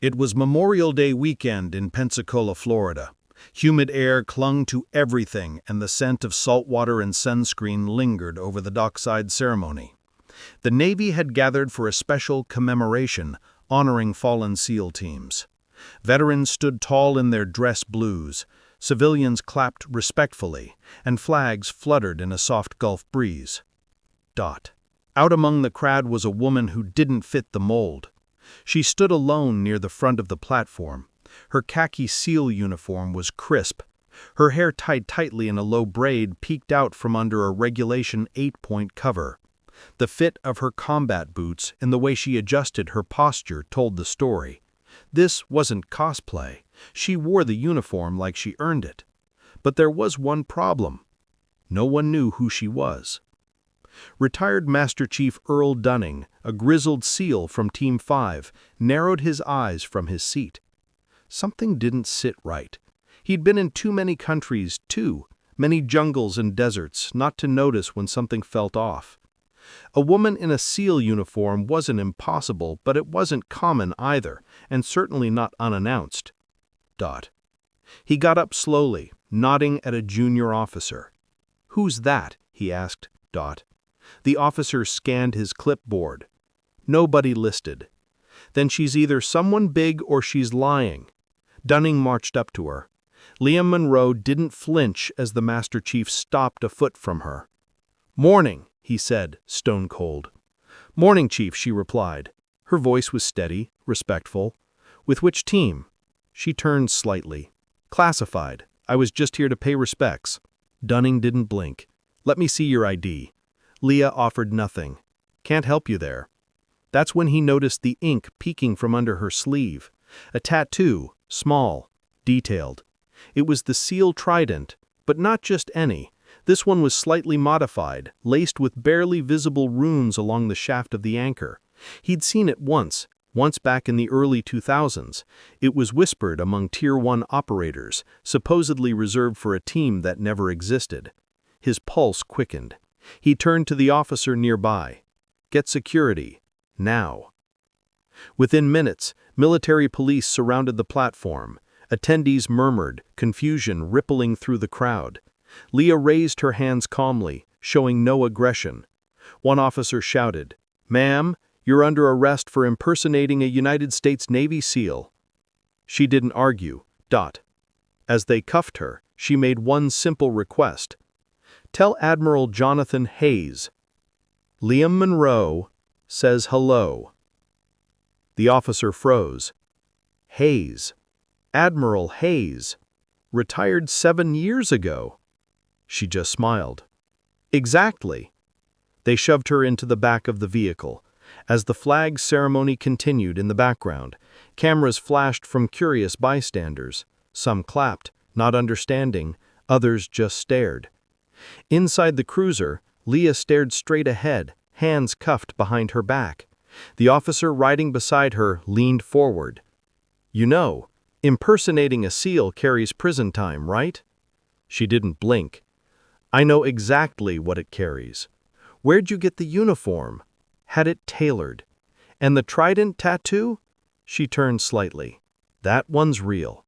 It was Memorial Day weekend in Pensacola, Florida. Humid air clung to everything, and the scent of salt water and sunscreen lingered over the dockside ceremony. The Navy had gathered for a special commemoration, honoring fallen SEAL teams. Veterans stood tall in their dress blues, civilians clapped respectfully, and flags fluttered in a soft Gulf breeze. Out among the crowd was a woman who didn't fit the mold. She stood alone near the front of the platform. Her khaki SEAL uniform was crisp. Her hair tied tightly in a low braid peeked out from under a regulation 8-point cover. The fit of her combat boots and the way she adjusted her posture told the story. This wasn't cosplay. She wore the uniform like she earned it. But there was one problem. No one knew who she was. Retired Master Chief Earl Dunning, a grizzled SEAL from Team 5, narrowed his eyes from his seat. Something didn't sit right. He'd been in too many countries, too many jungles and deserts, not to notice when something felt off. A woman in a SEAL uniform wasn't impossible, but it wasn't common either, and certainly not unannounced. He got up slowly, nodding at a junior officer. "Who's that?" he asked. The officer scanned his clipboard. Nobody listed. "Then she's either someone big or she's lying." Dunning marched up to her. Leah Monroe didn't flinch as the Master Chief stopped a foot from her. "Morning," he said, stone cold. "Morning, Chief," she replied. Her voice was steady, respectful. "With which team?" She turned slightly. "Classified. I was just here to pay respects." Dunning didn't blink. "Let me see your ID." Leah offered nothing. "Can't help you there." That's when he noticed the ink peeking from under her sleeve. A tattoo, small, detailed. It was the SEAL trident, but not just any. This one was slightly modified, laced with barely visible runes along the shaft of the anchor. He'd seen it once back in the early 2000s. It was whispered among Tier 1 operators, supposedly reserved for a team that never existed. His pulse quickened. He turned to the officer nearby. "Get security. Now." Within minutes, military police surrounded the platform. Attendees murmured, confusion rippling through the crowd. Leah raised her hands calmly, showing no aggression. One officer shouted, "Ma'am, you're under arrest for impersonating a United States Navy SEAL." She didn't argue. As they cuffed her, she made one simple request. "Tell Admiral Jonathan Hayes. Leah Monroe says hello." The officer froze. Hayes. Admiral Hayes. Retired 7 years ago. She just smiled. "Exactly." They shoved her into the back of the vehicle. As the flag ceremony continued in the background, cameras flashed from curious bystanders. Some clapped, not understanding, others just stared. Inside the cruiser, Leah stared straight ahead, hands cuffed behind her back. The officer riding beside her leaned forward. "You know, impersonating a SEAL carries prison time, right?" She didn't blink. "I know exactly what it carries. Where'd you get the uniform? Had it tailored. And the trident tattoo?" She turned slightly. "That one's real."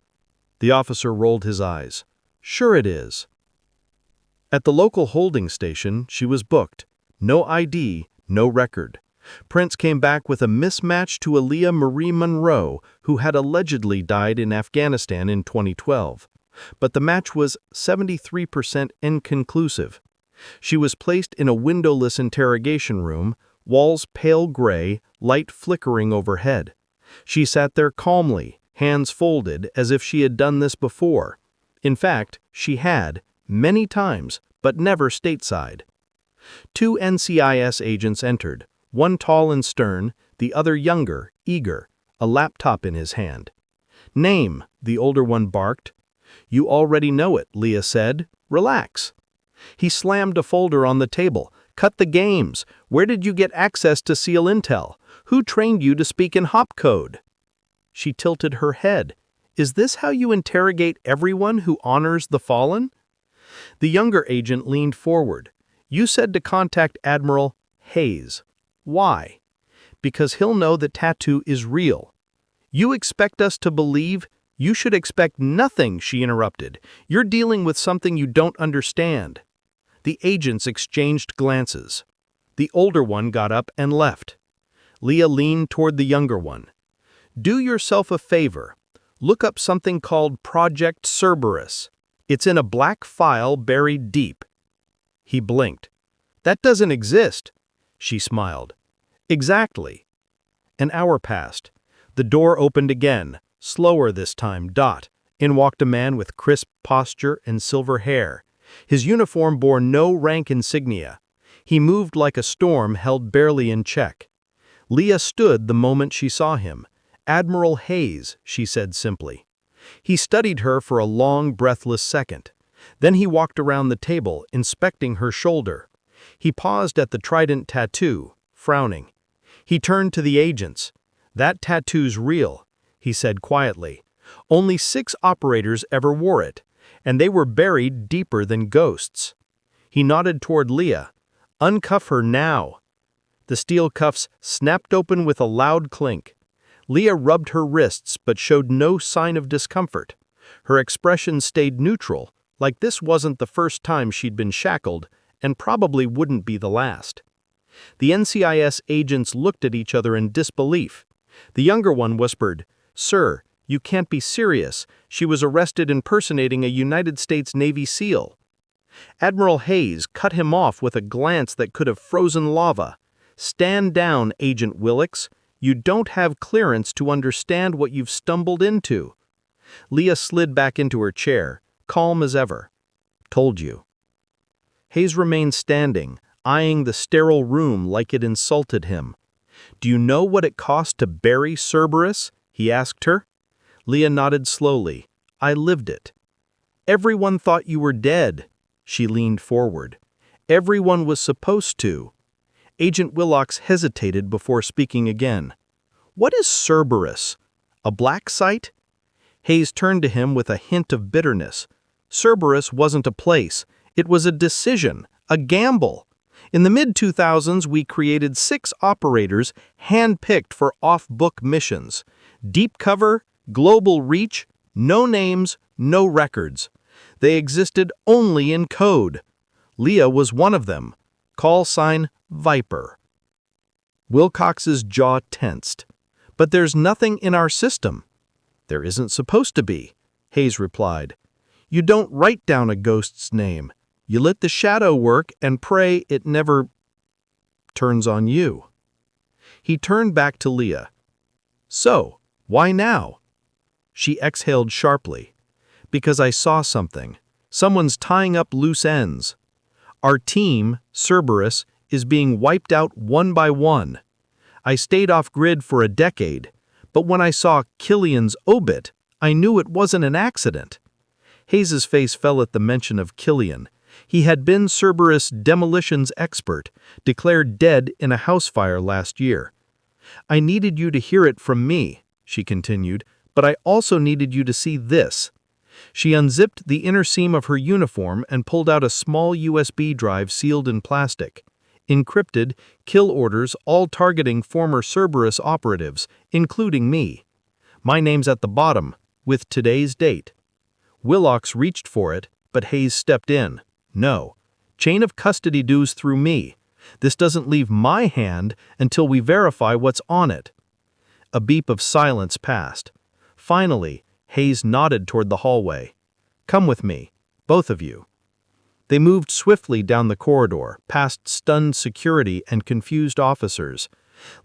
The officer rolled his eyes. "Sure it is." At the local holding station, she was booked. No ID, no record. Prince came back with a mismatch to a Leah Marie Monroe, who had allegedly died in Afghanistan in 2012. But the match was 73% inconclusive. She was placed in a windowless interrogation room, walls pale gray, light flickering overhead. She sat there calmly, hands folded, as if she had done this before. In fact, she had, many times, but never stateside. 2 NCIS agents entered, one tall and stern, the other younger, eager, a laptop in his hand. "Name," the older one barked. "You already know it," Leah said. "Relax." He slammed a folder on the table. "Cut the games. Where did you get access to SEAL intel? Who trained you to speak in hop code?" She tilted her head. "Is this how you interrogate everyone who honors the fallen?" The younger agent leaned forward. "You said to contact Admiral Hayes. Why?" "Because he'll know the tattoo is real." You expect us to believe? You should expect nothing, she interrupted. You're dealing with something you don't understand. The agents exchanged glances. The older one got up and left. Leah leaned toward the younger one. Do yourself a favor. Look up something called Project Cerberus. It's in a black file buried deep. He blinked. That doesn't exist. She smiled. Exactly. An hour passed. The door opened again, slower this time. In walked a man with crisp posture and silver hair. His uniform bore no rank insignia. He moved like a storm held barely in check. Leah stood the moment she saw him. Admiral Hayes, she said simply. He studied her for a long, breathless second. Then he walked around the table, inspecting her shoulder. He paused at the trident tattoo, frowning. He turned to the agents. That tattoo's real, he said quietly. Only 6 operators ever wore it, and they were buried deeper than ghosts. He nodded toward Leah. Uncuff her now. The steel cuffs snapped open with a loud clink. Leah rubbed her wrists but showed no sign of discomfort. Her expression stayed neutral, like this wasn't the first time she'd been shackled, and probably wouldn't be the last. The NCIS agents looked at each other in disbelief. The younger one whispered, Sir, you can't be serious. She was arrested impersonating a United States Navy SEAL. Admiral Hayes cut him off with a glance that could have frozen lava. Stand down, Agent Willix. You don't have clearance to understand what you've stumbled into. Leah slid back into her chair, calm as ever. Told you. Hayes remained standing, eyeing the sterile room like it insulted him. Do you know what it cost to bury Cerberus? He asked her. Leah nodded slowly. I lived it. Everyone thought you were dead. She leaned forward. Everyone was supposed to. Agent Willox hesitated before speaking again. What is Cerberus? A black site? Hayes turned to him with a hint of bitterness. Cerberus wasn't a place. It was a decision, a gamble. In the mid-2000s, we created 6 operators hand-picked for off-book missions. Deep cover, global reach, no names, no records. They existed only in code. Leah was one of them. Call sign Viper. Wilcox's jaw tensed. But there's nothing in our system. There isn't supposed to be, Hayes replied. You don't write down a ghost's name. You let the shadow work and pray it never turns on you. He turned back to Leah. So, why now? She exhaled sharply. Because I saw something. Someone's tying up loose ends. Our team, Cerberus, is being wiped out one by one. I stayed off-grid for a decade, but when I saw Killian's obit, I knew it wasn't an accident. Hayes's face fell at the mention of Killian. He had been Cerberus' demolitions expert, declared dead in a house fire last year. I needed you to hear it from me, she continued, but I also needed you to see this. She unzipped the inner seam of her uniform and pulled out a small USB drive sealed in plastic. Encrypted, kill orders all targeting former Cerberus operatives, including me. My name's at the bottom, with today's date. Willox reached for it, but Hayes stepped in. No. Chain of custody dues through me. This doesn't leave my hand until we verify what's on it. A beep of silence passed. Finally, Hayes nodded toward the hallway. Come with me, both of you. They moved swiftly down the corridor, past stunned security and confused officers.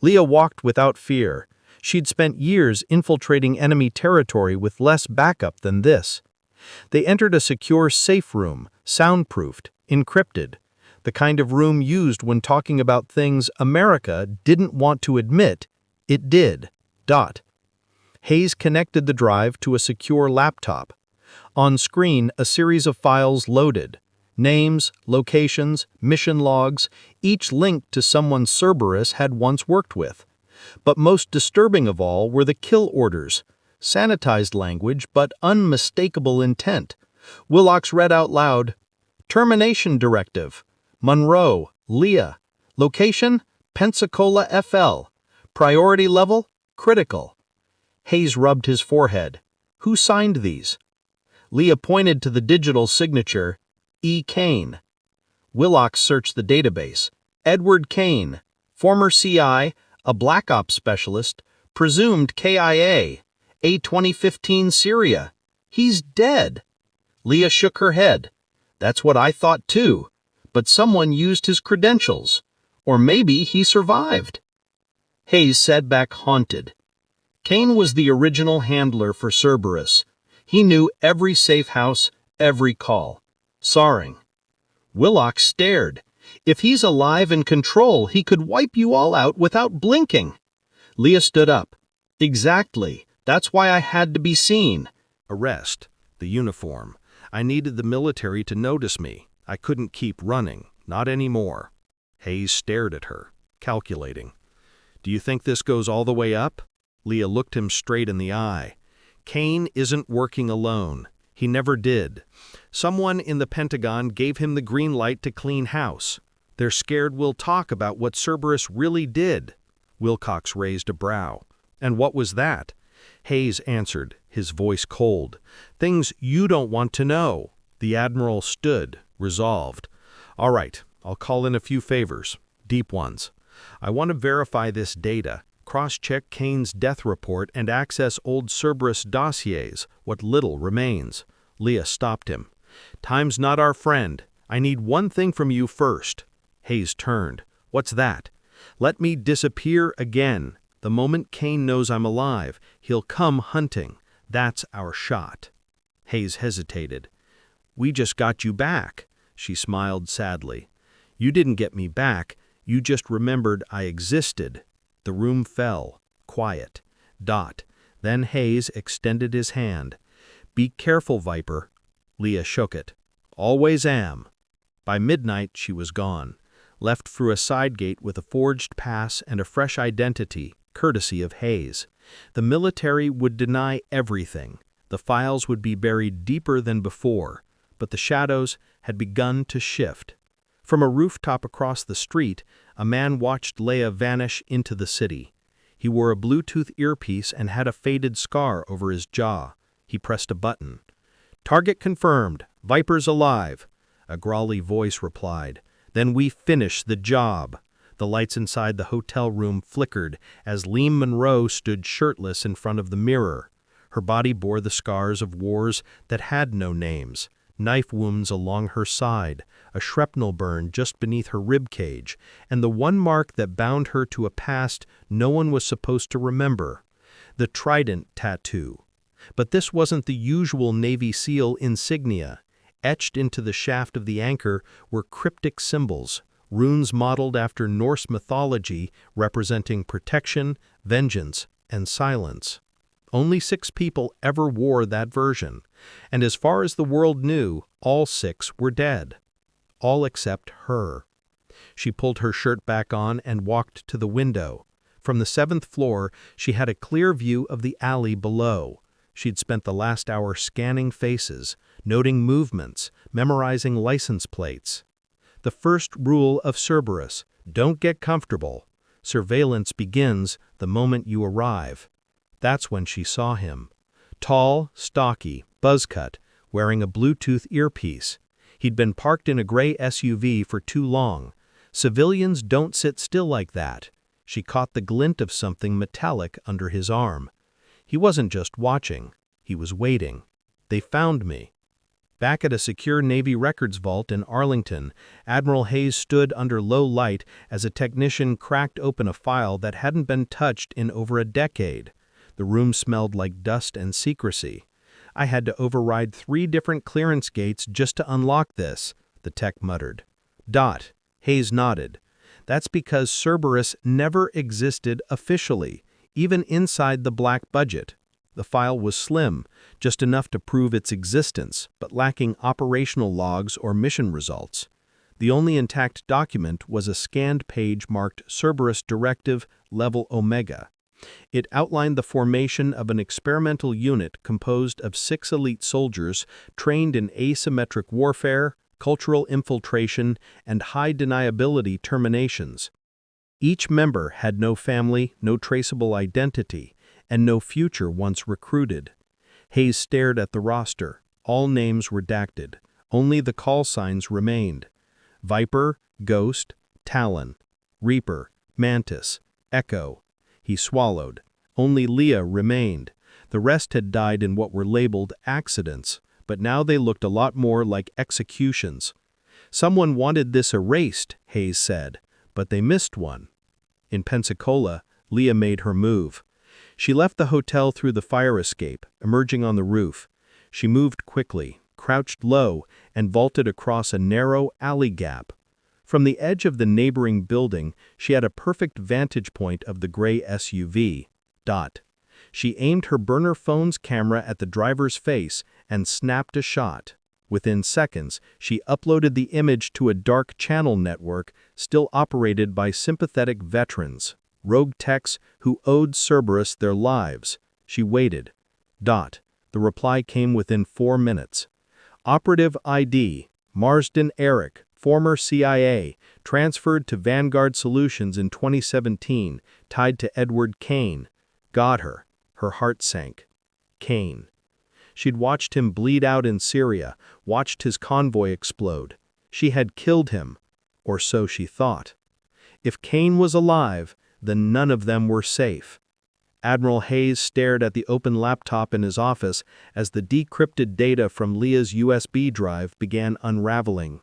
Leah walked without fear. She'd spent years infiltrating enemy territory with less backup than this. They entered a secure safe room, soundproofed, encrypted, the kind of room used when talking about things America didn't want to admit it did. Hayes connected the drive to a secure laptop. On screen, a series of files loaded. Names, locations, mission logs, each linked to someone Cerberus had once worked with. But most disturbing of all were the kill orders. Sanitized language, but unmistakable intent. Willox read out loud, Termination Directive. Monroe, Leah. Location, Pensacola, FL. Priority level, critical. Hayes rubbed his forehead. Who signed these? Leah pointed to the digital signature, E. Kane. Willox searched the database. Edward Kane, former CI, a Black Ops specialist, presumed KIA, A2015 Syria. He's dead. Leah shook her head. That's what I thought too, but someone used his credentials. Or maybe he survived. Hayes sat back haunted. Kane was the original handler for Cerberus. He knew every safe house, every call. Saring. Willox stared. If he's alive in control, he could wipe you all out without blinking. Leah stood up. Exactly. That's why I had to be seen. Arrest. The uniform. I needed the military to notice me. I couldn't keep running. Not anymore. Hayes stared at her, calculating. Do you think this goes all the way up? Leah looked him straight in the eye. Kane isn't working alone. He never did. Someone in the Pentagon gave him the green light to clean house. They're scared we'll talk about what Cerberus really did. Wilcox raised a brow. And what was that? Hayes answered, his voice cold. Things you don't want to know. The Admiral stood, resolved. All right, I'll call in a few favors, deep ones. I want to verify this data, cross-check Kane's death report, and access old Cerberus dossiers, what little remains. Leah stopped him. Time's not our friend. I need one thing from you first. Hayes turned. What's that? Let me disappear again. The moment Kane knows I'm alive, he'll come hunting. That's our shot. Hayes hesitated. We just got you back. She smiled sadly. You didn't get me back. You just remembered I existed. The room fell. Quiet. Dot. Then Hayes extended his hand. Be careful, Viper. Leah shook it. Always am. By midnight, she was gone, left through a side gate with a forged pass and a fresh identity, courtesy of Hayes. The military would deny everything. The files would be buried deeper than before, but the shadows had begun to shift. From a rooftop across the street, a man watched Leah vanish into the city. He wore a Bluetooth earpiece and had a faded scar over his jaw. He pressed a button. Target confirmed. Viper's alive. A growly voice replied. Then we finish the job. The lights inside the hotel room flickered as Leah Monroe stood shirtless in front of the mirror. Her body bore the scars of wars that had no names. Knife wounds along her side, a shrapnel burn just beneath her rib cage, and the one mark that bound her to a past no one was supposed to remember, the trident tattoo. But this wasn't the usual Navy SEAL insignia. Etched into the shaft of the anchor were cryptic symbols, runes modeled after Norse mythology representing protection, vengeance, and silence. Only 6 people ever wore that version, and as far as the world knew, all 6 were dead. All except her. She pulled her shirt back on and walked to the window. From the 7th floor, she had a clear view of the alley below. She'd spent the last hour scanning faces, noting movements, memorizing license plates. The first rule of Cerberus, don't get comfortable. Surveillance begins the moment you arrive. That's when she saw him. Tall, stocky, buzz-cut, wearing a Bluetooth earpiece. He'd been parked in a gray SUV for too long. Civilians don't sit still like that. She caught the glint of something metallic under his arm. He wasn't just watching, he was waiting. They found me. Back at a secure Navy records vault in Arlington, Admiral Hayes stood under low light as a technician cracked open a file that hadn't been touched in over a decade. The room smelled like dust and secrecy. I had to override 3 different clearance gates just to unlock this, the tech muttered. Dot. Hayes nodded. That's because Cerberus never existed officially, even inside the black budget. The file was slim, just enough to prove its existence, but lacking operational logs or mission results. The only intact document was a scanned page marked Cerberus Directive Level Omega. It outlined the formation of an experimental unit composed of 6 elite soldiers trained in asymmetric warfare, cultural infiltration, and high deniability terminations. Each member had no family, no traceable identity, and no future once recruited. Hayes stared at the roster, all names redacted. Only the call signs remained. Viper, Ghost, Talon, Reaper, Mantis, Echo. He swallowed. Only Leah remained. The rest had died in what were labeled accidents, but now they looked a lot more like executions. Someone wanted this erased, Hayes said, but they missed one. In Pensacola, Leah made her move. She left the hotel through the fire escape, emerging on the roof. She moved quickly, crouched low, and vaulted across a narrow alley gap. From the edge of the neighboring building, she had a perfect vantage point of the gray SUV. She aimed her burner phone's camera at the driver's face and snapped a shot. Within seconds, she uploaded the image to a dark channel network still operated by sympathetic veterans, rogue techs who owed Cerberus their lives. She waited. The reply came within 4 minutes. Operative ID, Marsden Eric, former CIA, transferred to Vanguard Solutions in 2017, tied to Edward Kane. Got her. Her heart sank. Kane. She'd watched him bleed out in Syria, watched his convoy explode. She had killed him, or so she thought. If Kane was alive, then none of them were safe. Admiral Hayes stared at the open laptop in his office as the decrypted data from Leah's USB drive began unraveling.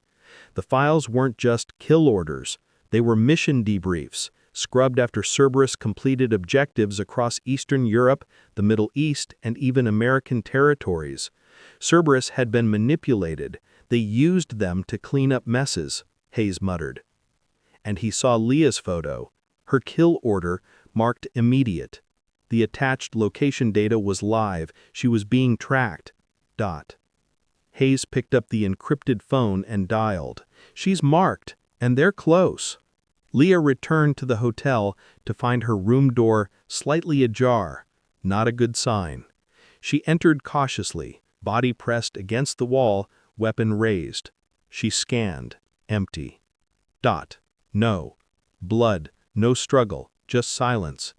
The files weren't just kill orders, they were mission debriefs, scrubbed after Cerberus completed objectives across Eastern Europe, the Middle East, and even American territories. Cerberus had been manipulated. They used them to clean up messes, Hayes muttered. And he saw Leah's photo, her kill order marked immediate. The attached location data was live. She was being tracked. Hayes picked up the encrypted phone and dialed. She's marked, and they're close. Leah returned to the hotel to find her room door slightly ajar. Not a good sign. She entered cautiously, body pressed against the wall, weapon raised. She scanned. Empty. No. Blood. No struggle. Just silence.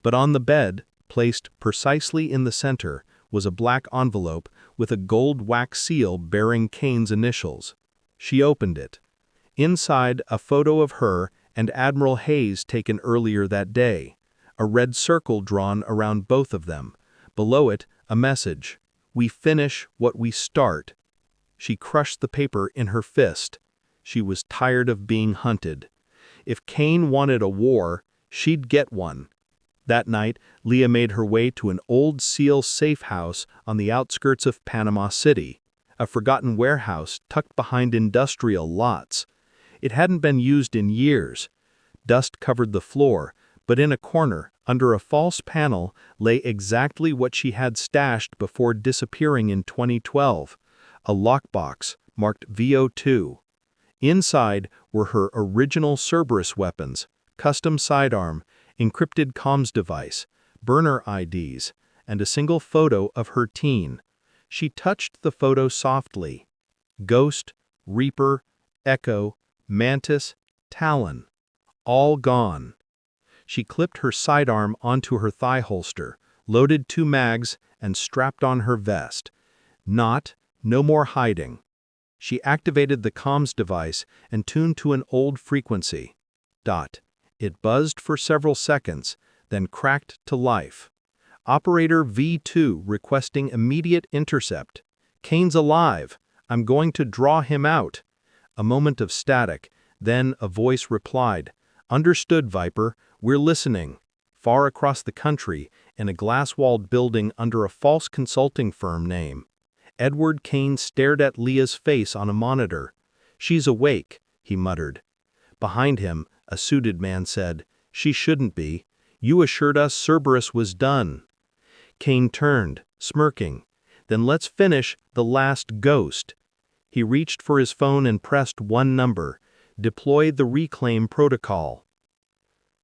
But on the bed, placed precisely in the center, was a black envelope with a gold wax seal bearing Kane's initials. She opened it. Inside, a photo of her and Admiral Hayes taken earlier that day. A red circle drawn around both of them. Below it, a message. We finish what we start. She crushed the paper in her fist. She was tired of being hunted. If Kane wanted a war, she'd get one. That night, Leah made her way to an old SEAL safe house on the outskirts of Panama City, a forgotten warehouse tucked behind industrial lots. It hadn't been used in years. Dust covered the floor, but in a corner, under a false panel, lay exactly what she had stashed before disappearing in 2012, a lockbox marked VO2. Inside were her original Cerberus weapons, custom sidearm, encrypted comms device, burner IDs, and a single photo of her teen. She touched the photo softly. Ghost, Reaper, Echo, Mantis, Talon. All gone. She clipped her sidearm onto her thigh holster, loaded 2 mags, and strapped on her vest. No more hiding. She activated the comms device and tuned to an old frequency. It buzzed for several seconds, then cracked to life. Operator V2 requesting immediate intercept. Kane's alive. I'm going to draw him out. A moment of static, then a voice replied. Understood, Viper. We're listening. Far across the country, in a glass-walled building under a false consulting firm name. Edward Kane stared at Leah's face on a monitor. She's awake, he muttered. Behind him, a suited man said, She shouldn't be. You assured us Cerberus was done. Kane turned, smirking. Then let's finish the last ghost. He reached for his phone and pressed one number. Deploy the reclaim protocol.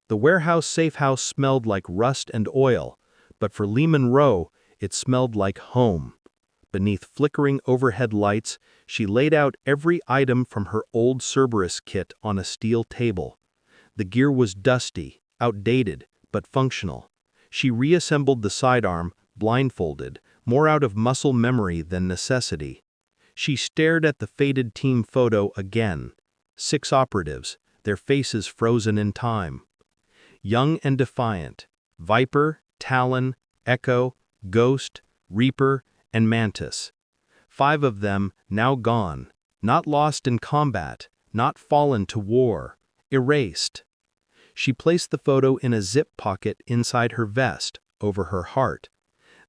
The warehouse safehouse smelled like rust and oil, but for Leah Monroe, it smelled like home. Beneath flickering overhead lights, she laid out every item from her old Cerberus kit on a steel table. The gear was dusty, outdated, but functional. She reassembled the sidearm, blindfolded, more out of muscle memory than necessity. She stared at the faded team photo again. 6 operatives, their faces frozen in time. Young and defiant, Viper, Talon, Echo, Ghost, Reaper, and Mantis. 5 of them now gone, not lost in combat, not fallen to war, erased. She placed the photo in a zip pocket inside her vest, over her heart.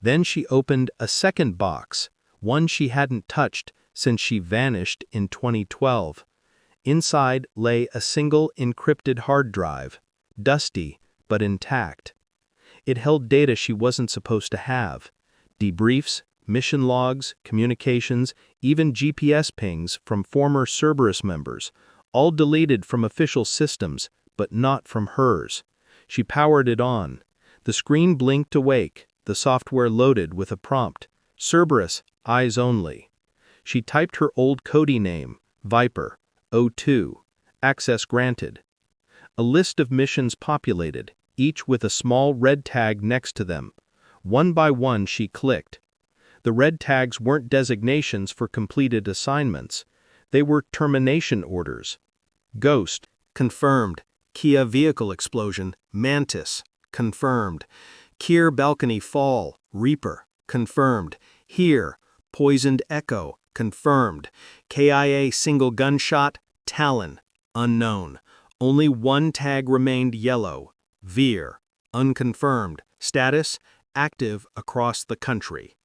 Then she opened a second box, one she hadn't touched since she vanished in 2012. Inside lay a single encrypted hard drive, dusty but intact. It held data she wasn't supposed to have: debriefs, mission logs, communications, even GPS pings from former Cerberus members, all deleted from official systems, but not from hers. She powered it on. The screen blinked awake, the software loaded with a prompt: Cerberus, eyes only. She typed her old Cody name, Viper, 02, access granted. A list of missions populated, each with a small red tag next to them. One by one she clicked. The red tags weren't designations for completed assignments. They were termination orders. Ghost, confirmed. Kia vehicle explosion, Mantis, confirmed. Kier balcony fall, Reaper, confirmed. Here, poisoned Echo, confirmed. KIA single gunshot, Talon, unknown. Only one tag remained yellow, Veer, unconfirmed. Status, active across the country.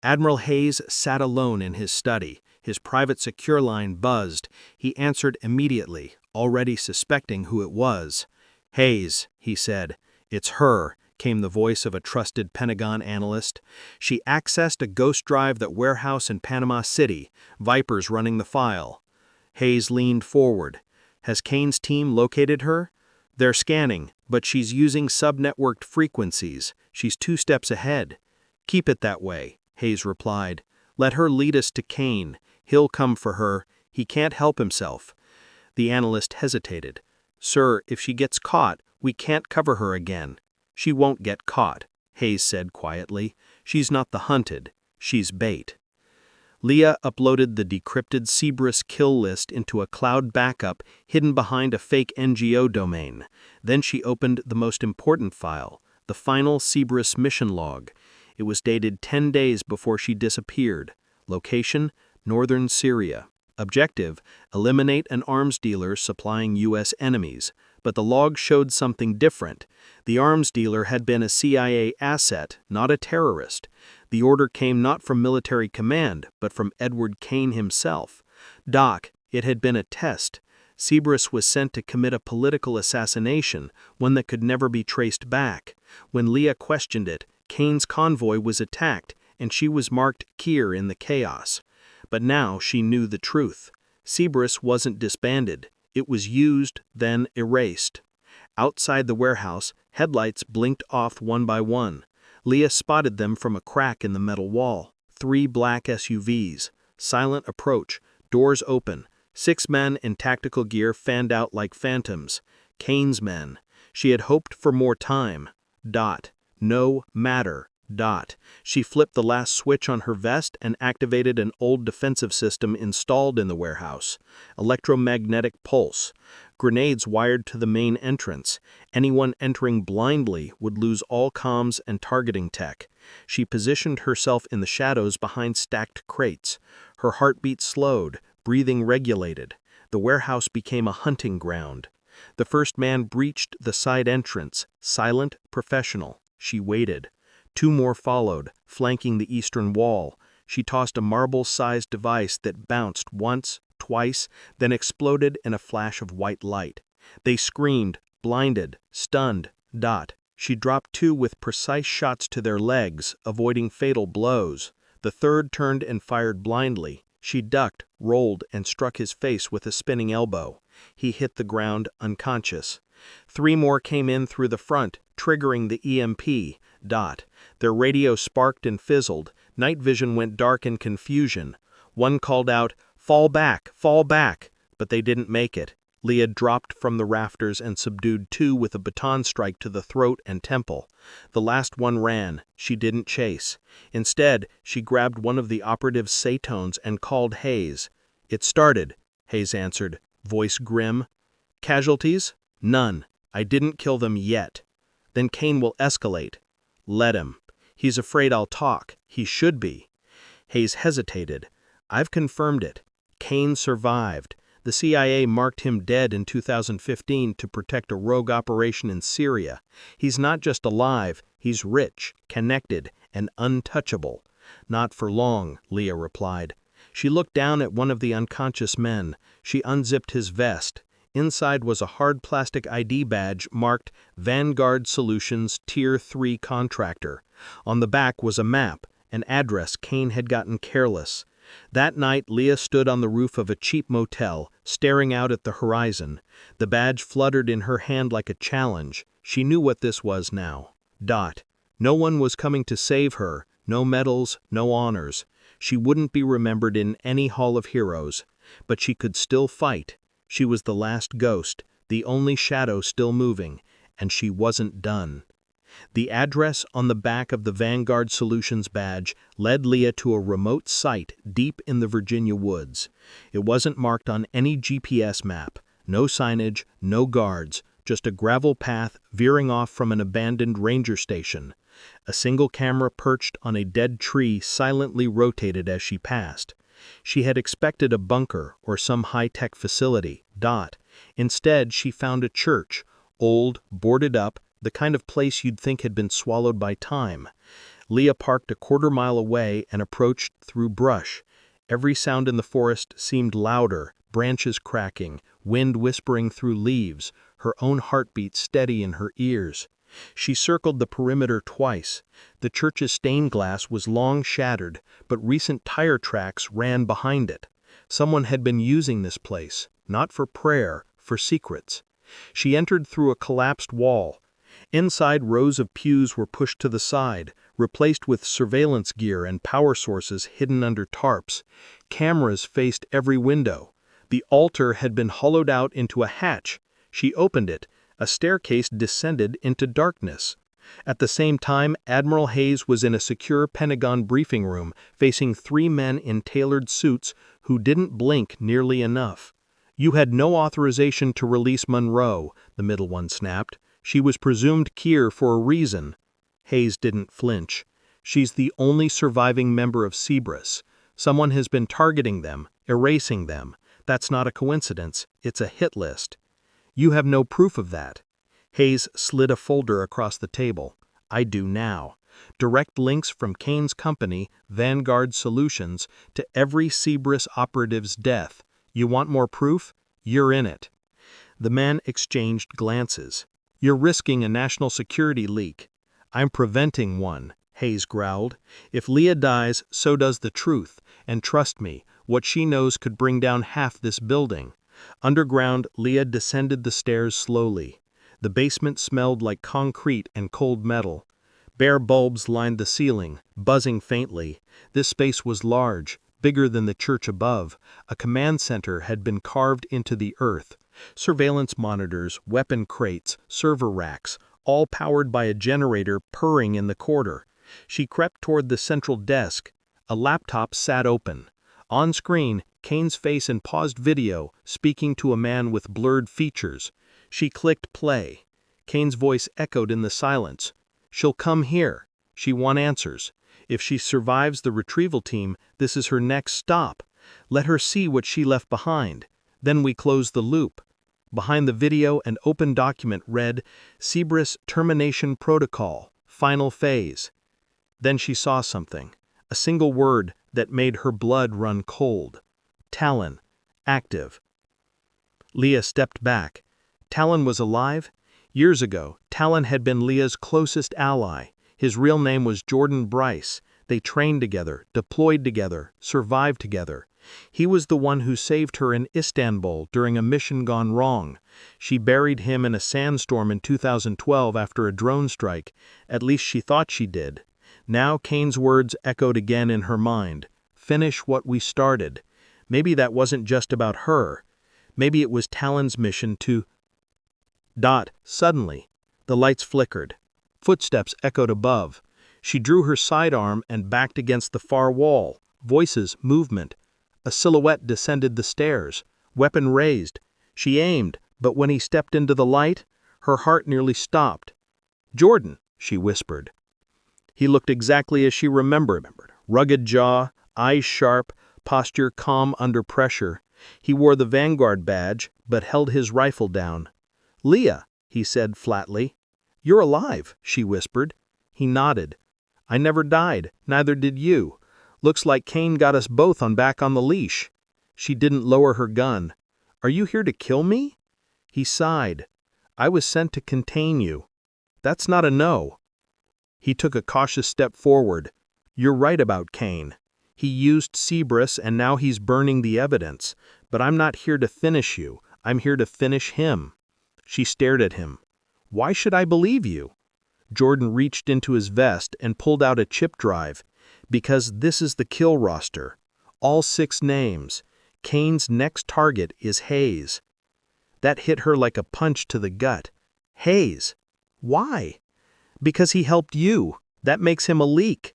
Admiral Hayes sat alone in his study. His private secure line buzzed. He answered immediately, already suspecting who it was. "Hayes," he said. "It's her," came the voice of a trusted Pentagon analyst. "She accessed a ghost drive that warehouse in Panama City. Viper's running the file." Hayes leaned forward. "Has Kane's team located her?" "They're scanning, but she's using sub-networked frequencies. She's 2 steps ahead." "Keep it that way," Hayes replied. "Let her lead us to Kane. He'll come for her. He can't help himself." The analyst hesitated. "Sir, if she gets caught, we can't cover her again." "She won't get caught," Hayes said quietly. "She's not the hunted. She's bait." Leah uploaded the decrypted Cerberus kill list into a cloud backup hidden behind a fake NGO domain. Then she opened the most important file, the final Cerberus mission log. It was dated 10 days before she disappeared. Location, northern Syria. Objective, eliminate an arms dealer supplying U.S. enemies. But the log showed something different. The arms dealer had been a CIA asset, not a terrorist. The order came not from military command, but from Edward Kane himself. "Doc, it had been a test. Cerberus was sent to commit a political assassination, one that could never be traced back. When Leah questioned it, Kane's convoy was attacked, and she was marked Kier in the chaos. But now she knew the truth. Cerberus wasn't disbanded. It was used, then erased." Outside the warehouse, headlights blinked off one by one. Leah spotted them from a crack in the metal wall. 3 black SUVs. Silent approach. Doors open. 6 men in tactical gear fanned out like phantoms. Kane's men. She had hoped for more time. No matter. She flipped the last switch on her vest and activated an old defensive system installed in the warehouse. Electromagnetic pulse. Grenades wired to the main entrance. Anyone entering blindly would lose all comms and targeting tech. She positioned herself in the shadows behind stacked crates. Her heartbeat slowed, breathing regulated. The warehouse became a hunting ground. The first man breached the side entrance, silent, professional. She waited. 2 more followed, flanking the eastern wall. She tossed a marble-sized device that bounced once, twice, then exploded in a flash of white light. They screamed, blinded, stunned. She dropped 2 with precise shots to their legs, avoiding fatal blows. The third turned and fired blindly. She ducked, rolled, and struck his face with a spinning elbow. He hit the ground unconscious. 3 more came in through the front, triggering the EMP. Their radio sparked and fizzled. Night vision went dark in confusion. One called out, fall back, but they didn't make it. Leah dropped from the rafters and subdued two with a baton strike to the throat and temple. The last one ran. She didn't chase. Instead, she grabbed one of the operative's satones and called Hayes. "It started," Hayes answered, voice grim. "Casualties? None. I didn't kill them yet." "Then Kane will escalate." "Let him. He's afraid I'll talk. He should be." Hayes hesitated. "I've confirmed it. Kane survived. The CIA marked him dead in 2015 to protect a rogue operation in Syria. He's not just alive, he's rich, connected, and untouchable." "Not for long," Leah replied. She looked down at one of the unconscious men. She unzipped his vest. Inside was a hard plastic ID badge marked Vanguard Solutions Tier 3 Contractor. On the back was a map, an address Kane had gotten careless. That night, Leah stood on the roof of a cheap motel, staring out at the horizon. The badge fluttered in her hand like a challenge. She knew what this was now. No one was coming to save her, no medals, no honors. She wouldn't be remembered in any hall of heroes. But she could still fight. She was the last ghost, the only shadow still moving, and she wasn't done. The address on the back of the Vanguard Solutions badge led Leah to a remote site deep in the Virginia woods. It wasn't marked on any GPS map, no signage, no guards, just a gravel path veering off from an abandoned ranger station. A single camera perched on a dead tree silently rotated as she passed. She had expected a bunker or some high-tech facility. Instead, she found a church, old, boarded up, the kind of place you'd think had been swallowed by time. Leah parked a quarter-mile away and approached through brush. Every sound in the forest seemed louder, branches cracking, wind whispering through leaves, her own heartbeat steady in her ears. She circled the perimeter twice. The church's stained glass was long shattered, but recent tire tracks ran behind it. Someone had been using this place, not for prayer, for secrets. She entered through a collapsed wall. Inside, rows of pews were pushed to the side, replaced with surveillance gear and power sources hidden under tarps. Cameras faced every window. The altar had been hollowed out into a hatch. She opened it. A staircase descended into darkness. At the same time, Admiral Hayes was in a secure Pentagon briefing room, facing three men in tailored suits who didn't blink nearly enough. "You had no authorization to release Monroe," the middle one snapped. "She was presumed Kier for a reason." Hayes didn't flinch. "She's the only surviving member of Cerberus. Someone has been targeting them, erasing them. That's not a coincidence, it's a hit list." "You have no proof of that." Hayes slid a folder across the table. "I do now. Direct links from Kane's company, Vanguard Solutions, to every Cerberus operative's death. You want more proof? You're in it." The men exchanged glances. "You're risking a national security leak." "I'm preventing one," Hayes growled. "If Leah dies, so does the truth. And trust me, what she knows could bring down half this building." Underground, Leah descended the stairs slowly. The basement smelled like concrete and cold metal. Bare bulbs lined the ceiling, buzzing faintly. This space was large, bigger than the church above. A command center had been carved into the earth. Surveillance monitors, weapon crates, server racks, all powered by a generator purring in the corridor. She crept toward the central desk. A laptop sat open. On screen, Kane's face in paused video, speaking to a man with blurred features. She clicked play. Kane's voice echoed in the silence. "She'll come here. She wants answers. If she survives the retrieval team, this is her next stop. Let her see what she left behind. Then we close the loop." Behind the video, an open document read, "Cerberus Termination Protocol, Final Phase." Then she saw something. A single word that made her blood run cold. Talon. Active. Leah stepped back. Talon was alive? Years ago, Talon had been Leah's closest ally. His real name was Jordan Bryce. They trained together, deployed together, survived together. He was the one who saved her in Istanbul during a mission gone wrong. She buried him in a sandstorm in 2012 after a drone strike. At least she thought she did. Now Kane's words echoed again in her mind. "Finish what we started." Maybe that wasn't just about her. Maybe it was Talon's mission to... Suddenly, the lights flickered. Footsteps echoed above. She drew her sidearm and backed against the far wall. Voices, movement. A silhouette descended the stairs, weapon raised. She aimed, but when he stepped into the light, her heart nearly stopped. "Jordan," she whispered. He looked exactly as she remembered. Rugged jaw, eyes sharp, posture calm under pressure. He wore the Vanguard badge, but held his rifle down. "Leah," he said flatly. "You're alive," she whispered. He nodded. "I never died, neither did you. Looks like Kane got us both back on the leash." She didn't lower her gun. "Are you here to kill me?" He sighed. "I was sent to contain you." "That's not a no." He took a cautious step forward. "You're right about Kane. He used Cerberus and now he's burning the evidence. But I'm not here to finish you. I'm here to finish him." She stared at him. "Why should I believe you?" Jordan reached into his vest and pulled out a chip drive. "Because this is the kill roster. All 6 names. Kane's next target is Hayes." That hit her like a punch to the gut. "Hayes? Why?" "Because he helped you. That makes him a leak."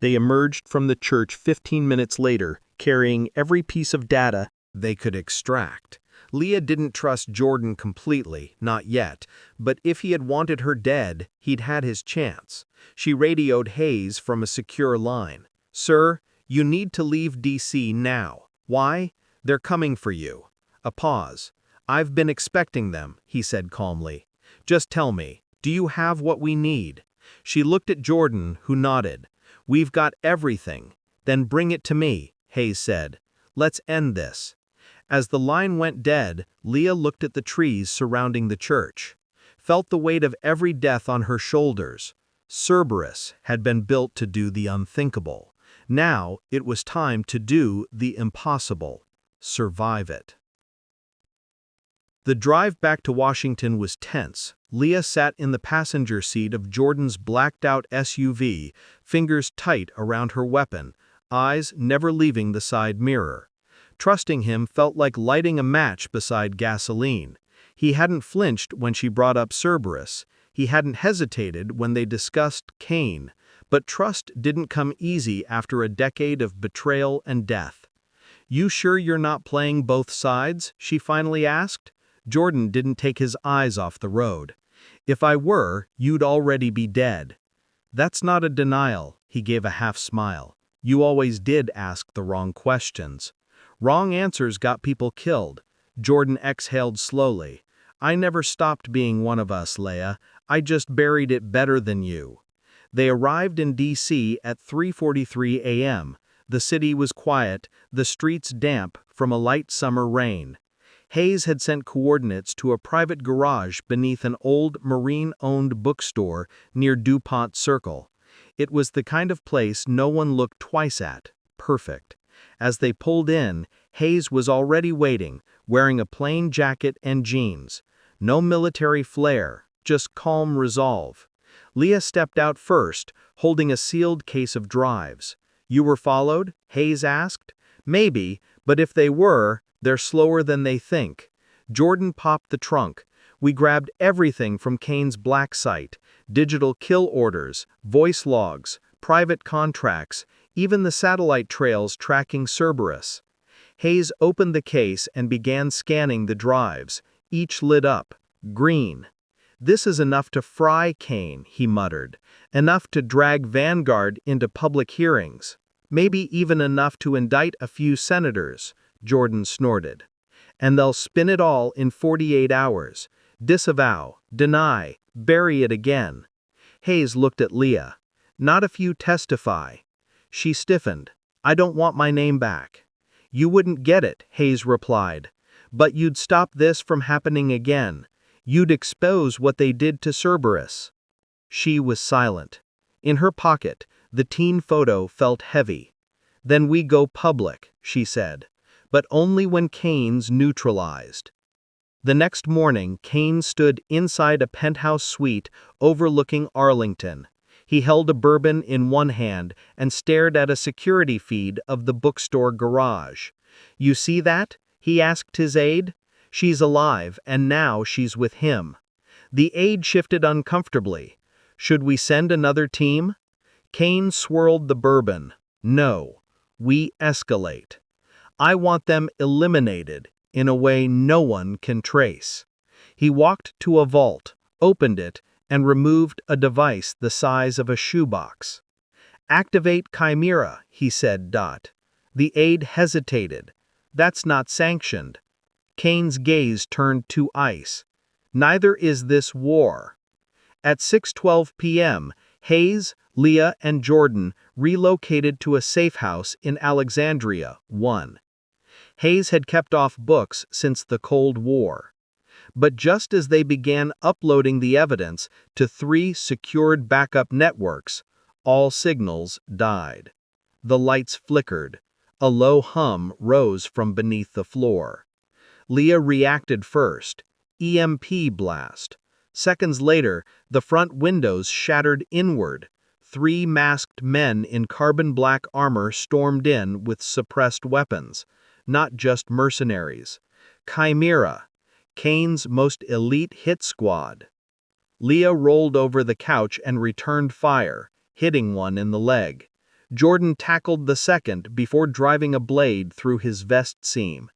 They emerged from the church 15 minutes later, carrying every piece of data they could extract. Leah didn't trust Jordan completely, not yet, but if he had wanted her dead, he'd had his chance. She radioed Hayes from a secure line. "Sir, you need to leave DC now. Why? They're coming for you." A pause. "I've been expecting them," he said calmly. "Just tell me, do you have what we need?" She looked at Jordan, who nodded. "We've got everything." "Then bring it to me," Hayes said. "Let's end this." As the line went dead, Leah looked at the trees surrounding the church, felt the weight of every death on her shoulders. Cerberus had been built to do the unthinkable. Now it was time to do the impossible. Survive it. The drive back to Washington was tense. Leah sat in the passenger seat of Jordan's blacked-out SUV, fingers tight around her weapon, eyes never leaving the side mirror. Trusting him felt like lighting a match beside gasoline. He hadn't flinched when she brought up Cerberus. He hadn't hesitated when they discussed Kane. But trust didn't come easy after a decade of betrayal and death. "You sure you're not playing both sides?" she finally asked. Jordan didn't take his eyes off the road. "If I were, you'd already be dead." "That's not a denial," he gave a half smile. "You always did ask the wrong questions." "Wrong answers got people killed." Jordan exhaled slowly. "I never stopped being one of us, Leah. I just buried it better than you." They arrived in DC at 3:43 a.m. The city was quiet, the streets damp from a light summer rain. Hayes had sent coordinates to a private garage beneath an old Marine-owned bookstore near DuPont Circle. It was the kind of place no one looked twice at. Perfect. As they pulled in, Hayes was already waiting, wearing a plain jacket and jeans. No military flair, just calm resolve. Leah stepped out first, holding a sealed case of drives. "You were followed?" Hayes asked. "Maybe, but if they were, they're slower than they think." Jordan popped the trunk. "We grabbed everything from Kane's black site, digital kill orders, voice logs, private contracts, even the satellite trails tracking Cerberus." Hayes opened the case and began scanning the drives. Each lit up. Green. "This is enough to fry Kane," he muttered. "Enough to drag Vanguard into public hearings. Maybe even enough to indict a few senators," Jordan snorted. "And they'll spin it all in 48 hours. Disavow, deny, bury it again." Hayes looked at Leah. "Not if you testify." She stiffened. "I don't want my name back." "You wouldn't get it," Hayes replied. "But you'd stop this from happening again. You'd expose what they did to Cerberus." She was silent. In her pocket, the teen photo felt heavy. "Then we go public," she said. "But only when Kane's neutralized." The next morning, Kane stood inside a penthouse suite overlooking Arlington. He held a bourbon in one hand and stared at a security feed of the bookstore garage. "You see that?" he asked his aide. She's alive, and now she's with him. The aide shifted uncomfortably. Should we send another team? Kane swirled the bourbon. No. We escalate. I want them eliminated in a way no one can trace. He walked to a vault, opened it, and removed a device the size of a shoebox. Activate Chimera, he said. The aide hesitated. That's not sanctioned. Kane's gaze turned to ice. Neither is this war. At 6:12 p.m., Hayes, Leah, and Jordan relocated to a safe house in Alexandria, 1. Hayes had kept off books since the Cold War. But just as they began uploading the evidence to 3 secured backup networks, all signals died. The lights flickered. A low hum rose from beneath the floor. Leah reacted first. EMP blast. Seconds later, the front windows shattered inward. 3 masked men in carbon black armor stormed in with suppressed weapons. Not just mercenaries. Chimera, Kane's most elite hit squad. Leah rolled over the couch and returned fire, hitting one in the leg. Jordan tackled the second before driving a blade through his vest seam.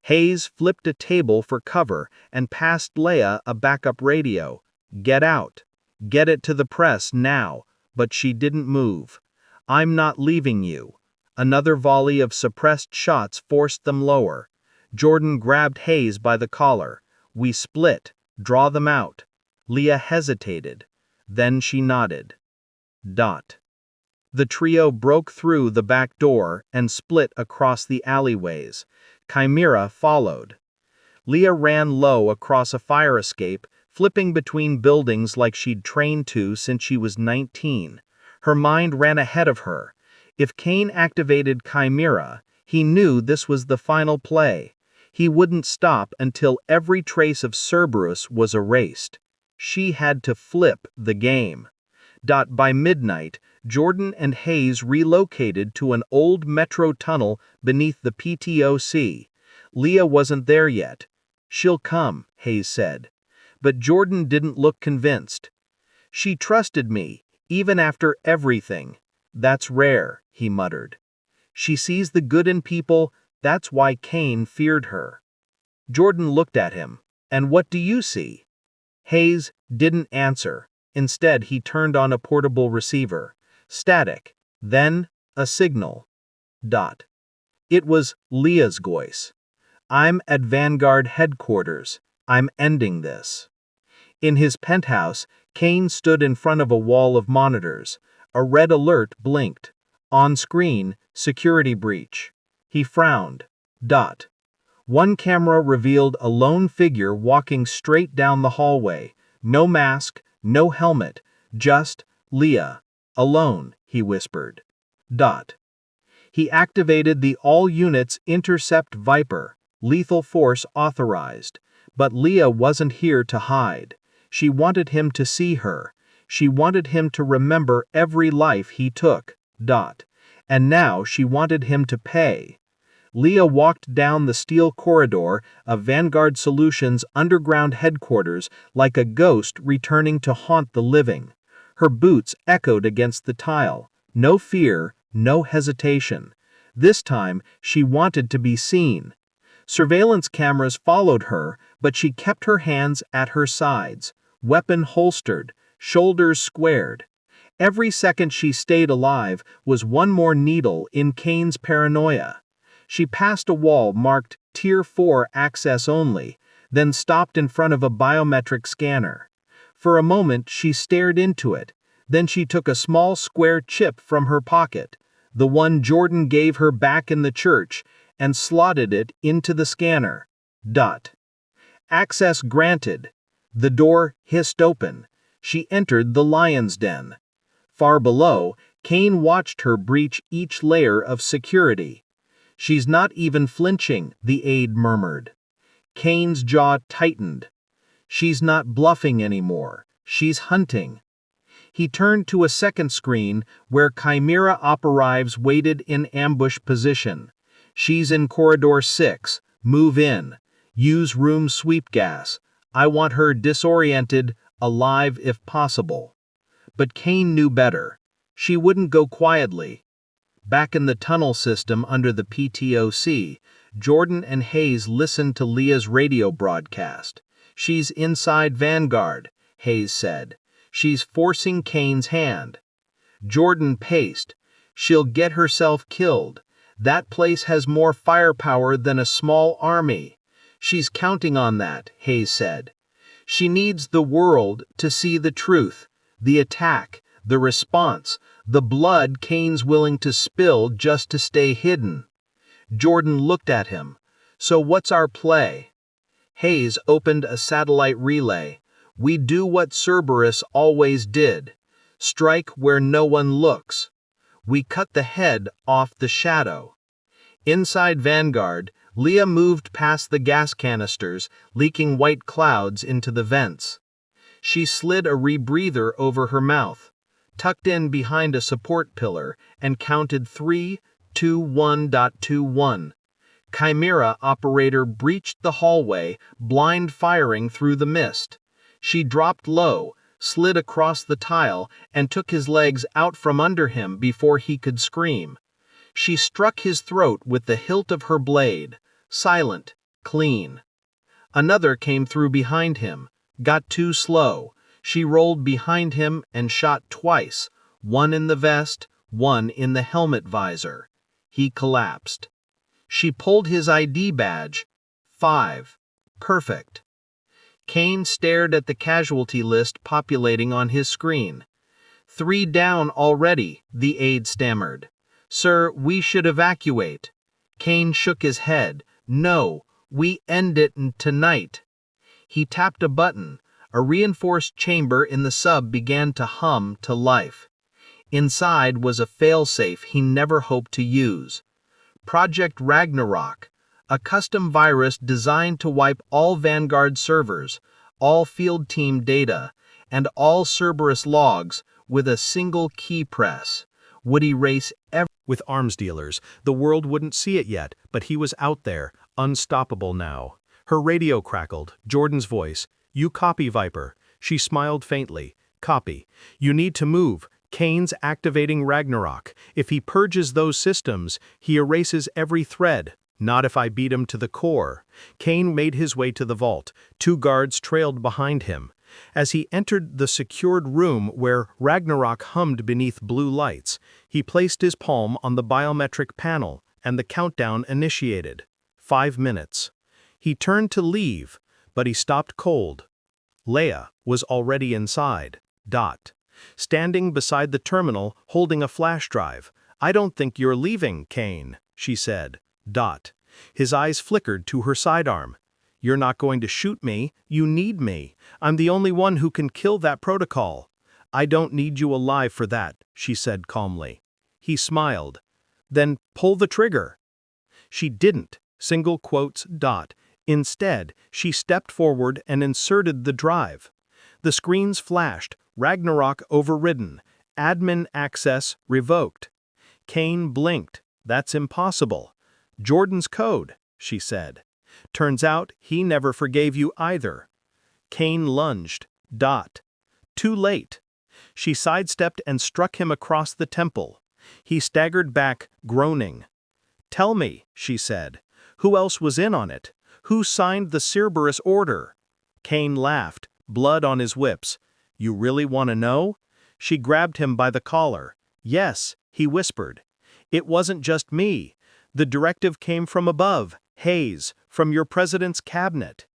Hayes flipped a table for cover and passed Leah a backup radio. Get out. Get it to the press now. But she didn't move. I'm not leaving you. Another volley of suppressed shots forced them lower. Jordan grabbed Hayes by the collar. We split. Draw them out. Leah hesitated. Then she nodded. The trio broke through the back door and split across the alleyways. Chimera followed. Leah ran low across a fire escape, flipping between buildings like she'd trained to since she was 19. Her mind ran ahead of her. If Kane activated Chimera, he knew this was the final play. He wouldn't stop until every trace of Cerberus was erased. She had to flip the game. By midnight, Jordan and Hayes relocated to an old metro tunnel beneath the PTOC. Leah wasn't there yet. She'll come, Hayes said. But Jordan didn't look convinced. She trusted me, even after everything. That's rare, he muttered. She sees the good in people, that's why Kane feared her. Jordan looked at him. And what do you see? Hayes didn't answer. Instead, he turned on a portable receiver. Static. Then, a signal. It was Leah's voice. I'm at Vanguard headquarters. I'm ending this. In his penthouse, Kane stood in front of a wall of monitors. A red alert blinked. On screen, security breach. He frowned. One camera revealed a lone figure walking straight down the hallway. No mask, no helmet, just Leah. Alone, he whispered. He activated the all units intercept Viper, lethal force authorized. But Leah wasn't here to hide. She wanted him to see her. She wanted him to remember every life he took. And now she wanted him to pay. Leah walked down the steel corridor of Vanguard Solutions' underground headquarters like a ghost returning to haunt the living. Her boots echoed against the tile. No fear, no hesitation. This time, she wanted to be seen. Surveillance cameras followed her, but she kept her hands at her sides, weapon holstered, shoulders squared. Every second she stayed alive was one more needle in Kane's paranoia. She passed a wall marked Tier 4 access only, then stopped in front of a biometric scanner. For a moment she stared into it, then she took a small square chip from her pocket, the one Jordan gave her back in the church, and slotted it into the scanner. Access granted. The door hissed open. She entered the lion's den. Far below, Kane watched her breach each layer of security. She's not even flinching, the aide murmured. Kane's jaw tightened. She's not bluffing anymore. She's hunting. He turned to a second screen where Chimera operatives waited in ambush position. She's in Corridor 6. Move in. Use room sweep gas. I want her disoriented, alive if possible. But Kane knew better. She wouldn't go quietly. Back in the tunnel system under the PTOC, Jordan and Hayes listened to Leah's radio broadcast. She's inside Vanguard, Hayes said. She's forcing Kane's hand. Jordan paced. She'll get herself killed. That place has more firepower than a small army. She's counting on that, Hayes said. She needs the world to see the truth, the attack, the response, the blood Kane's willing to spill just to stay hidden. Jordan looked at him. So what's our play? Hayes opened a satellite relay. We do what Cerberus always did. Strike where no one looks. We cut the head off the shadow. Inside Vanguard, Leah moved past the gas canisters, leaking white clouds into the vents. She slid a rebreather over her mouth, tucked in behind a support pillar, and counted 3-2-1.21. Chimera operator breached the hallway, blind firing through the mist. She dropped low, slid across the tile, and took his legs out from under him before he could scream. She struck his throat with the hilt of her blade, silent, clean. Another came through behind him, got too slow. She rolled behind him and shot twice, one in the vest, one in the helmet visor. He collapsed. She pulled his ID badge. 5. Perfect. Kane stared at the casualty list populating on his screen. 3 down already, the aide stammered. Sir, we should evacuate. Kane shook his head. No, we end it tonight. He tapped a button. A reinforced chamber in the sub began to hum to life. Inside was a failsafe he never hoped to use. Project Ragnarok, a custom virus designed to wipe all Vanguard servers, all field team data, and all Cerberus logs with a single key press, would erase every. With arms dealers, the world wouldn't see it yet, but he was out there, unstoppable now. Her radio crackled, Jordan's voice. You copy, Viper. She smiled faintly. Copy. You need to move. Kane's activating Ragnarok. If he purges those systems, he erases every thread. Not if I beat him to the core. Kane made his way to the vault. 2 guards trailed behind him. As he entered the secured room where Ragnarok hummed beneath blue lights, he placed his palm on the biometric panel, and the countdown initiated. 5 minutes. He turned to leave, but he stopped cold. Leah was already inside. Standing beside the terminal, holding a flash drive. I don't think you're leaving, Kane, she said. His eyes flickered to her sidearm. You're not going to shoot me. You need me. I'm the only one who can kill that protocol. I don't need you alive for that, she said calmly. He smiled. Then pull the trigger. She didn't. Single quotes. Instead, she stepped forward and inserted the drive. The screens flashed. Ragnarok overridden. Admin access revoked. Kane blinked. That's impossible. Jordan's code, she said. Turns out he never forgave you either. Kane lunged. Too late. She sidestepped and struck him across the temple. He staggered back, groaning. Tell me, she said. Who else was in on it? Who signed the Cerberus order? Kane laughed, blood on his whips. You really want to know? She grabbed him by the collar. Yes, he whispered. It wasn't just me. The directive came from above, Hayes, from your president's cabinet.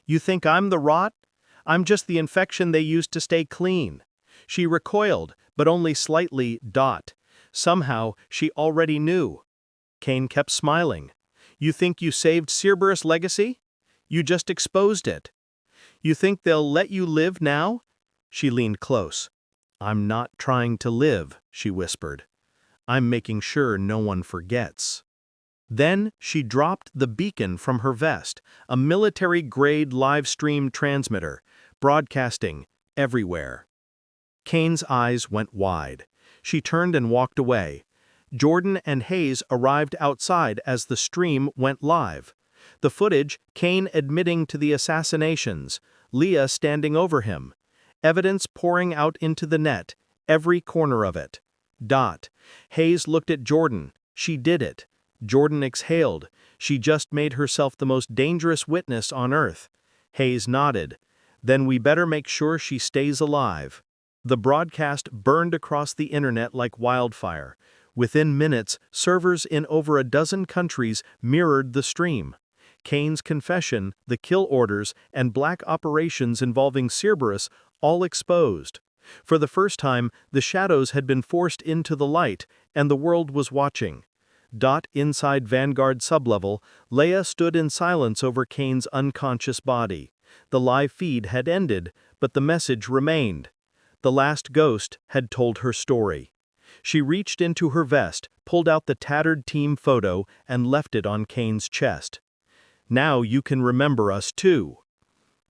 You think I'm the rot? I'm just the infection they used to stay clean. She recoiled, but only slightly. Somehow, she already knew. Kane kept smiling. You think you saved Cerberus' legacy? You just exposed it. You think they'll let you live now? She leaned close. I'm not trying to live, she whispered. I'm making sure no one forgets. Then she dropped the beacon from her vest, a military-grade live-stream transmitter, broadcasting everywhere. Kane's eyes went wide. She turned and walked away. Jordan and Hayes arrived outside as the stream went live. The footage, Kane admitting to the assassinations, Leah standing over him. Evidence pouring out into the net, every corner of it. Hayes looked at Jordan. She did it. Jordan exhaled. She just made herself the most dangerous witness on Earth. Hayes nodded. Then we better make sure she stays alive. The broadcast burned across the internet like wildfire. Within minutes, servers in over a dozen countries mirrored the stream. Kane's confession, the kill orders, and black operations involving Cerberus all exposed. For the first time, the shadows had been forced into the light, and the world was watching. Inside Vanguard sublevel, Leah stood in silence over Kane's unconscious body. The live feed had ended, but the message remained. The last ghost had told her story. She reached into her vest, pulled out the tattered team photo, and left it on Kane's chest. Now you can remember us too.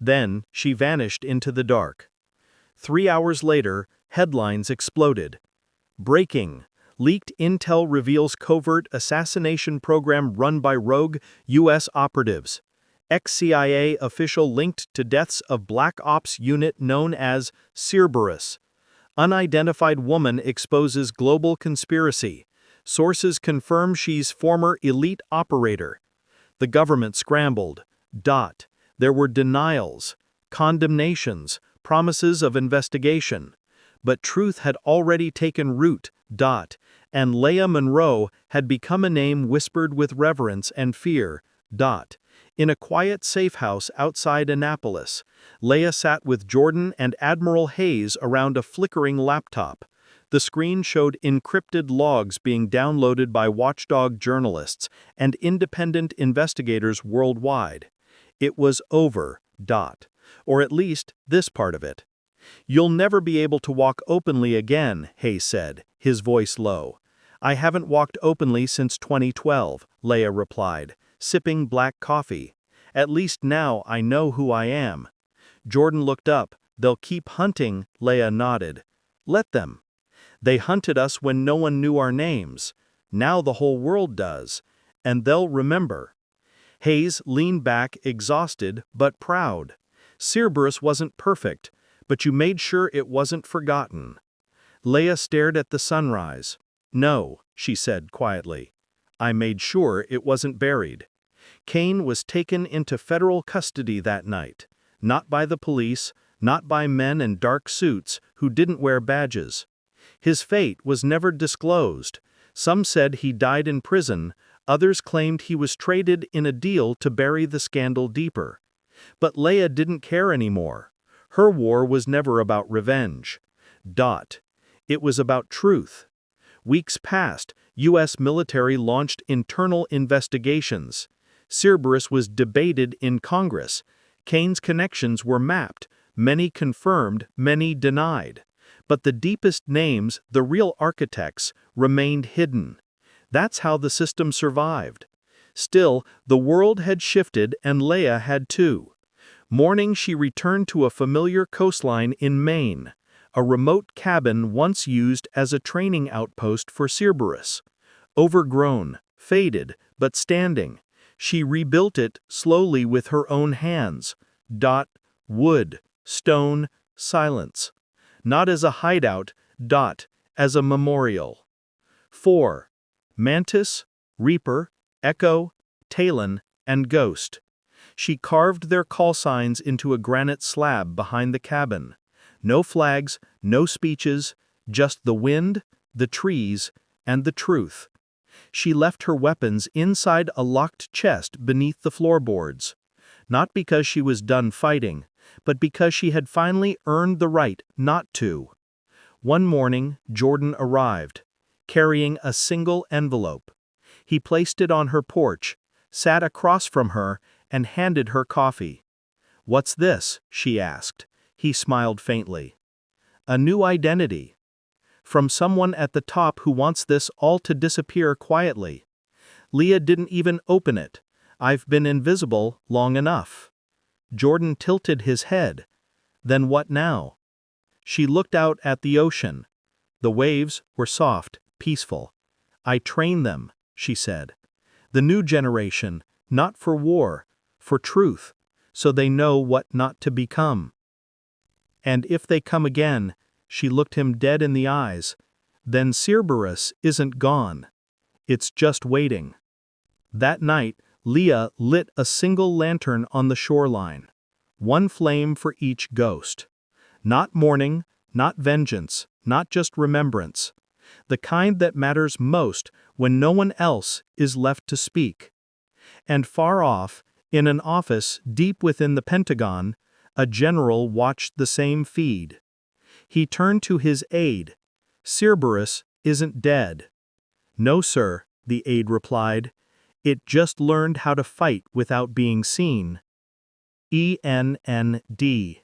Then she vanished into the dark. 3 hours later, headlines exploded. Breaking. Leaked intel reveals covert assassination program run by rogue U.S. operatives. Ex-CIA official linked to deaths of Black Ops unit known as Cerberus. Unidentified woman exposes global conspiracy. Sources confirm she's former elite operator. The government scrambled. There were denials, condemnations, promises of investigation. But truth had already taken root. And Leah Monroe had become a name whispered with reverence and fear. In a quiet safe house outside Annapolis, Leah sat with Jordan and Admiral Hayes around a flickering laptop. The screen showed encrypted logs being downloaded by watchdog journalists and independent investigators worldwide. It was over. Or at least this part of it. You'll never be able to walk openly again, Hayes said, his voice low. I haven't walked openly since 2012, Leah replied, sipping black coffee. At least now I know who I am. Jordan looked up. They'll keep hunting, Leah nodded. Let them. They hunted us when no one knew our names. Now the whole world does. And they'll remember. Hayes leaned back, exhausted but proud. Cerberus wasn't perfect, but you made sure it wasn't forgotten. Leah stared at the sunrise. No, she said quietly. I made sure it wasn't buried. Kane was taken into federal custody that night. Not by the police, not by men in dark suits who didn't wear badges. His fate was never disclosed. Some said he died in prison, others claimed he was traded in a deal to bury the scandal deeper. But Leah didn't care anymore. Her war was never about revenge. It was about truth. Weeks passed, U.S. military launched internal investigations. Cerberus was debated in Congress. Kane's connections were mapped, many confirmed, many denied. But the deepest names, the real architects, remained hidden. That's how the system survived. Still, the world had shifted and Leah had too. Morning she returned to a familiar coastline in Maine, a remote cabin once used as a training outpost for Cerberus. Overgrown, faded, but standing, she rebuilt it slowly with her own hands. Wood, stone, silence. Not as a hideout, as a memorial. 4. Mantis, Reaper, Echo, Talon, and Ghost. She carved their call signs into a granite slab behind the cabin. No flags, no speeches, just the wind, the trees, and the truth. She left her weapons inside a locked chest beneath the floorboards. Not because she was done fighting, but because she had finally earned the right not to. One morning, Jordan arrived, carrying a single envelope. He placed it on her porch, sat across from her, and handed her coffee. "What's this?" she asked. He smiled faintly. "A new identity. From someone at the top who wants this all to disappear quietly." Leah didn't even open it. "I've been invisible long enough." Jordan tilted his head. "Then what now?" She looked out at the ocean. The waves were soft, peaceful. "I train them," she said. "The new generation, not for war, for truth, so they know what not to become. And if they come again, she looked him dead in the eyes, then Cerberus isn't gone. It's just waiting. That night, Leah lit a single lantern on the shoreline. One flame for each ghost. Not mourning, not vengeance, not just remembrance. The kind that matters most when no one else is left to speak. And far off, in an office deep within the Pentagon, a general watched the same feed. He turned to his aide. "Cerberus isn't dead." "No, sir," the aide replied. "It just learned how to fight without being seen." ENND